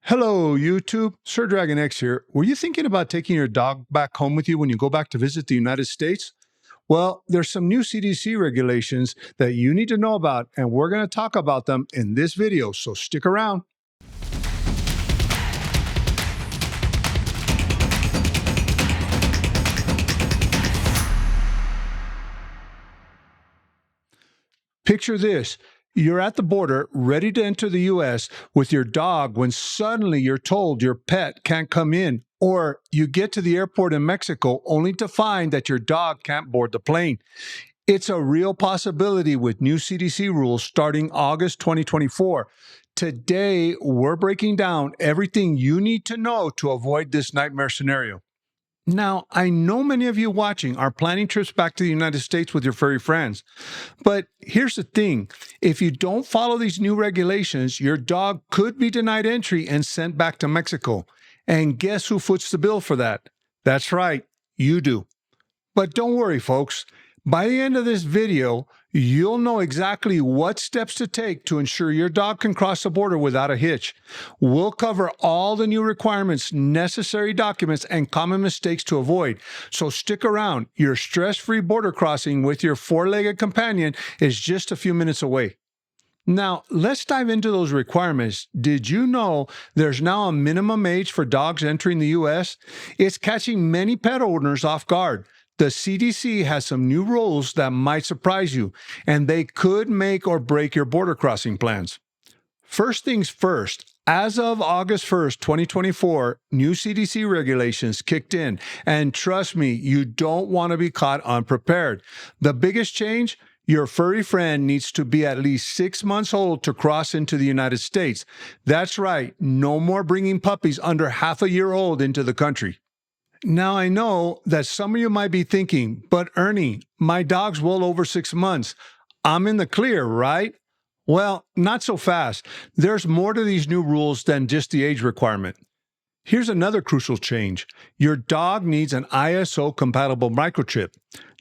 Hello, YouTube. Sir Dragon X here. Were you thinking about taking your dog back home with you when you go back to visit the United States? Well, there's some new CDC regulations that you need to know about, and we're going to talk about them in this video, so stick around. Picture this. You're at the border, ready to enter the U.S. with your dog when suddenly you're told your pet can't come in, or you get to the airport in Mexico only to find that your dog can't board the plane. It's a real possibility with new CDC rules starting August 2024. Today, we're breaking down everything you need to know to avoid this nightmare scenario. Now, I know many of you watching are planning trips back to the United States with your furry friends. But here's the thing. If you don't follow these new regulations, your dog could be denied entry and sent back to Mexico. And guess who foots the bill for that? That's right, you do. But don't worry, folks. By the end of this video, you'll know exactly what steps to take to ensure your dog can cross the border without a hitch. We'll cover all the new requirements, necessary documents, and common mistakes to avoid. So stick around. Your stress-free border crossing with your four-legged companion is just a few minutes away. Now, let's dive into those requirements. Did you know there's now a minimum age for dogs entering the U.S.? It's catching many pet owners off guard. The CDC has some new rules that might surprise you, and they could make or break your border crossing plans. First things first, as of August 1st, 2024, new CDC regulations kicked in, and trust me, you don't want to be caught unprepared. The biggest change? Your furry friend needs to be at least 6 months old to cross into the United States. That's right, no more bringing puppies under half a year old into the country. Now, I know that some of you might be thinking, but Ernie, my dog's well over 6 months. I'm in the clear, right? Well, not so fast. There's more to these new rules than just the age requirement. Here's another crucial change. Your dog needs an ISO-compatible microchip.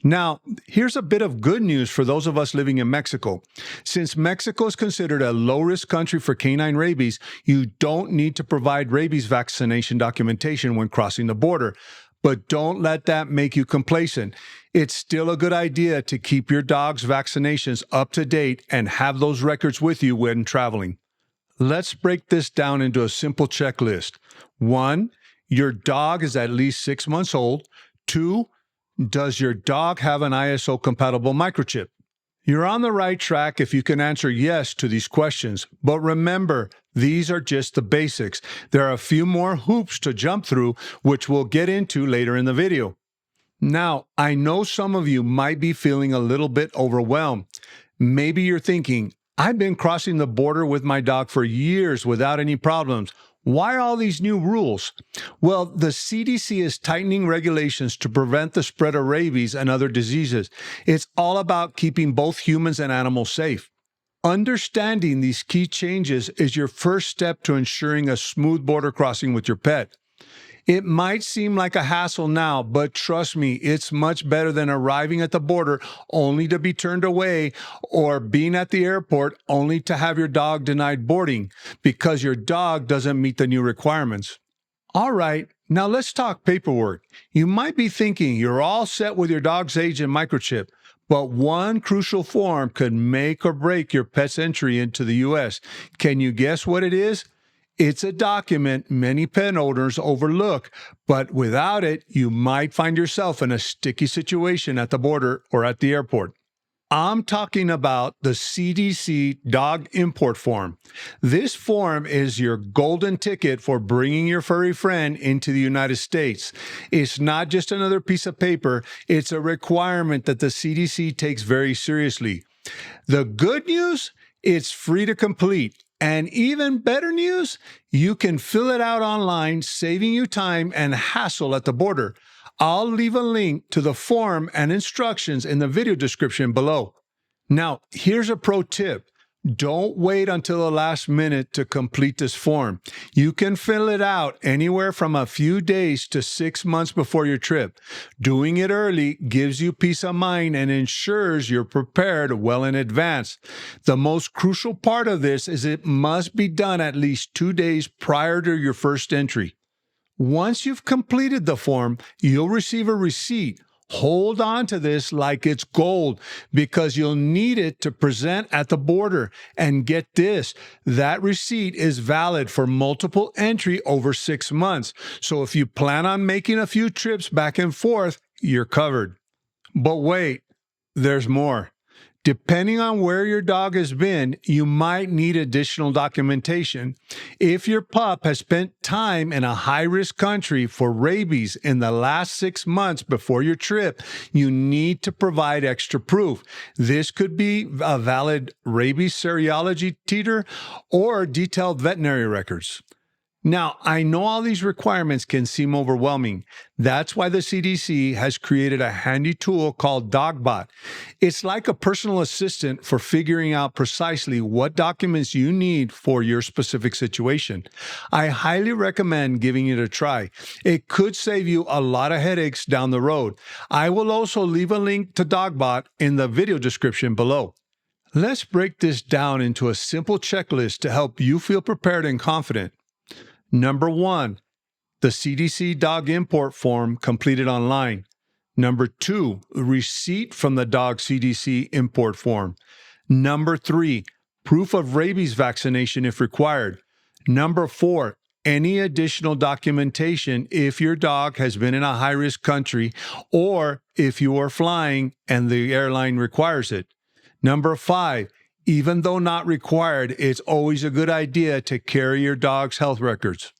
Now, here's a bit of good news for those of us living in Mexico. Since Mexico is considered a low-risk country for canine rabies, you don't need to provide rabies vaccination documentation when crossing the border. But don't let that make you complacent. It's still a good idea to keep your dog's vaccinations up to date and have those records with you when traveling. Let's break this down into a simple checklist. 1, your dog is at least 6 months old. 2, does your dog have an ISO-compatible microchip? You're on the right track if you can answer yes to these questions, but remember, these are just the basics. There are a few more hoops to jump through, which we'll get into later in the video. Now, I know some of you might be feeling a little bit overwhelmed. Maybe you're thinking, I've been crossing the border with my dog for years without any problems. Why all these new rules? Well, the CDC is tightening regulations to prevent the spread of rabies and other diseases. It's all about keeping both humans and animals safe. Understanding these key changes is your first step to ensuring a smooth border crossing with your pet. It might seem like a hassle now, but trust me, it's much better than arriving at the border only to be turned away or being at the airport only to have your dog denied boarding because your dog doesn't meet the new requirements. All right, now let's talk paperwork. You might be thinking you're all set with your dog's age and microchip, but one crucial form could make or break your pet's entry into the U.S. Can you guess what it is? It's a document many pet owners overlook, but without it, you might find yourself in a sticky situation at the border or at the airport. I'm talking about the CDC Dog Import Form. This form is your golden ticket for bringing your furry friend into the United States. It's not just another piece of paper, it's a requirement that the CDC takes very seriously. The good news? It's free to complete. And even better news, you can fill it out online, saving you time and hassle at the border. I'll leave a link to the form and instructions in the video description below. Now, here's a pro tip. Don't wait until the last minute to complete this form. You can fill it out anywhere from a few days to 6 months before your trip. Doing it early gives you peace of mind and ensures you're prepared well in advance. The most crucial part of this is it must be done at least 2 days prior to your first entry. Once you've completed the form, you'll receive a receipt. Hold on to this like it's gold because you'll need it to present at the border. And get this, that receipt is valid for multiple entry over 6 months. So if you plan on making a few trips back and forth, you're covered. But wait, there's more. Depending on where your dog has been, you might need additional documentation. If your pup has spent time in a high-risk country for rabies in the last 6 months before your trip, you need to provide extra proof. This could be a valid rabies serology titer or detailed veterinary records. Now, I know all these requirements can seem overwhelming. That's why the CDC has created a handy tool called DogBot. It's like a personal assistant for figuring out precisely what documents you need for your specific situation. I highly recommend giving it a try. It could save you a lot of headaches down the road. I will also leave a link to DogBot in the video description below. Let's break this down into a simple checklist to help you feel prepared and confident. Number 1, the CDC Dog Import Form completed online. Number 2, receipt from the dog CDC Import Form. Number 3, proof of rabies vaccination if required. Number 4, any additional documentation if your dog has been in a high-risk country or if you are flying and the airline requires it. Number 5, even though not required, it's always a good idea to carry your dog's health records.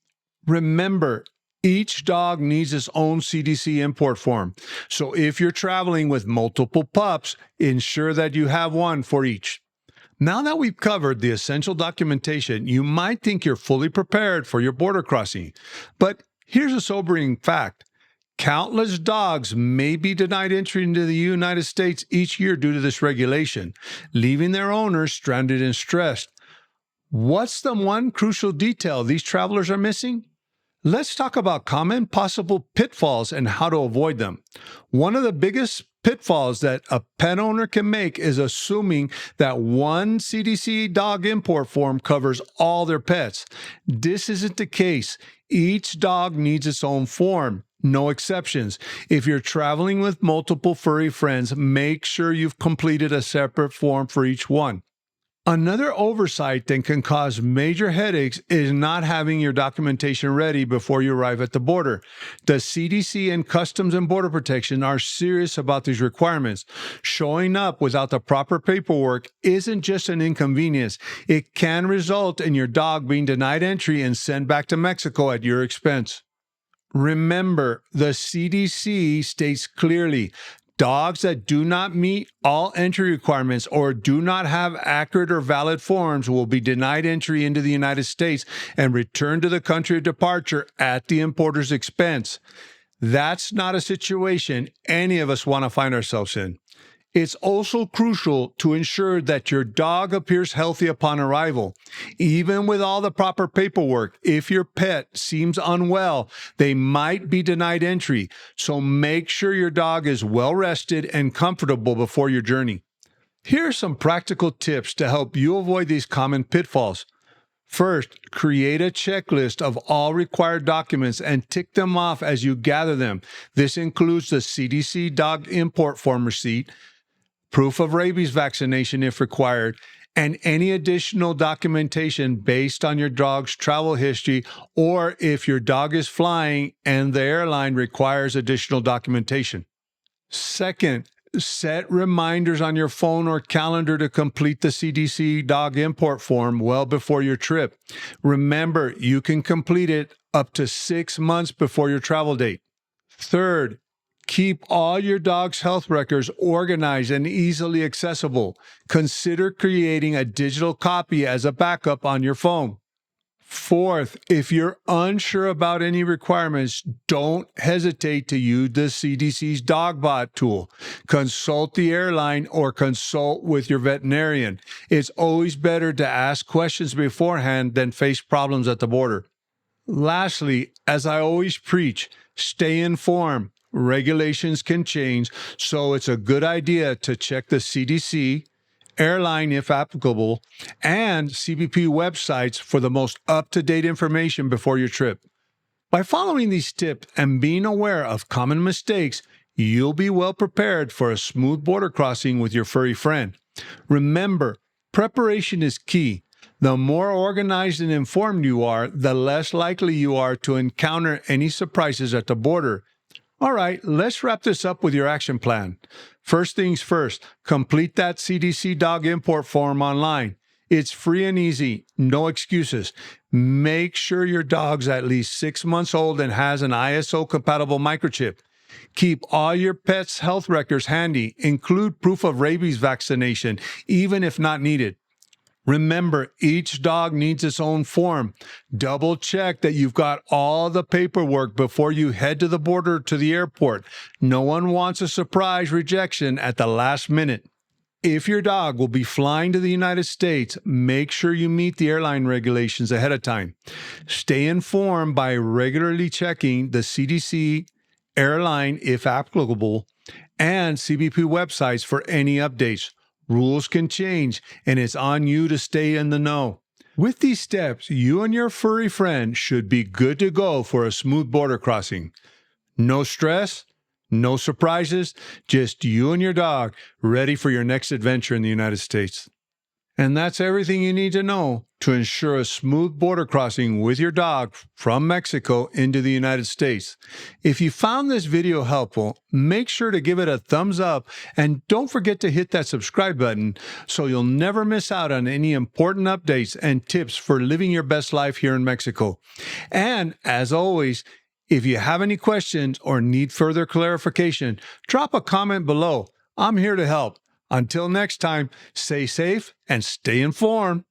Remember, each dog needs its own CDC import form. So if you're traveling with multiple pups, ensure that you have one for each. Now that we've covered the essential documentation, you might think you're fully prepared for your border crossing. But here's a sobering fact. Countless dogs may be denied entry into the United States each year due to this regulation, leaving their owners stranded and stressed. What's the one crucial detail these travelers are missing? Let's talk about common possible pitfalls and how to avoid them. One of the biggest pitfalls that a pet owner can make is assuming that one CDC dog import form covers all their pets. This isn't the case. Each dog needs its own form. No exceptions. If you're traveling with multiple furry friends, make sure you've completed a separate form for each one. Another oversight that can cause major headaches is not having your documentation ready before you arrive at the border. The CDC and Customs and Border Protection are serious about these requirements. Showing up without the proper paperwork isn't just an inconvenience. It can result in your dog being denied entry and sent back to Mexico at your expense. Remember, the CDC states clearly, dogs that do not meet all entry requirements or do not have accurate or valid forms will be denied entry into the United States and returned to the country of departure at the importer's expense. That's not a situation any of us want to find ourselves in. It's also crucial to ensure that your dog appears healthy upon arrival. Even with all the proper paperwork, if your pet seems unwell, they might be denied entry. So make sure your dog is well rested and comfortable before your journey. Here are some practical tips to help you avoid these common pitfalls. First, create a checklist of all required documents and tick them off as you gather them. This includes the CDC Dog Import Form receipt, proof of rabies vaccination if required, and any additional documentation based on your dog's travel history or if your dog is flying and the airline requires additional documentation. Second, set reminders on your phone or calendar to complete the CDC Dog Import Form well before your trip. Remember, you can complete it up to 6 months before your travel date. Third, keep all your dog's health records organized and easily accessible. Consider creating a digital copy as a backup on your phone. Fourth, if you're unsure about any requirements, don't hesitate to use the CDC's DogBot tool. Consult the airline or consult with your veterinarian. It's always better to ask questions beforehand than face problems at the border. Lastly, as I always preach, stay informed. Regulations can change, so it's a good idea to check the CDC, airline if applicable, and CBP websites for the most up-to-date information before your trip. By following these tips and being aware of common mistakes, you'll be well prepared for a smooth border crossing with your furry friend. Remember, preparation is key. The more organized and informed you are, the less likely you are to encounter any surprises at the border. All right, let's wrap this up with your action plan. First things first, complete that CDC Dog Import Form online. It's free and easy, no excuses. Make sure your dog's at least 6 months old and has an ISO-compatible microchip. Keep all your pet's health records handy. Include proof of rabies vaccination, even if not needed. Remember, each dog needs its own form. Double check that you've got all the paperwork before you head to the border to the airport. No one wants a surprise rejection at the last minute. If your dog will be flying to the United States, make sure you meet the airline regulations ahead of time. Stay informed by regularly checking the CDC, airline if applicable, and CBP websites for any updates. Rules can change, and it's on you to stay in the know. With these steps, you and your furry friend should be good to go for a smooth border crossing. No stress, no surprises, just you and your dog ready for your next adventure in the United States. And that's everything you need to know to ensure a smooth border crossing with your dog from Mexico into the United States. If you found this video helpful, make sure to give it a thumbs up and don't forget to hit that subscribe button so you'll never miss out on any important updates and tips for living your best life here in Mexico. And as always, if you have any questions or need further clarification, drop a comment below. I'm here to help. Until next time, stay safe and stay informed.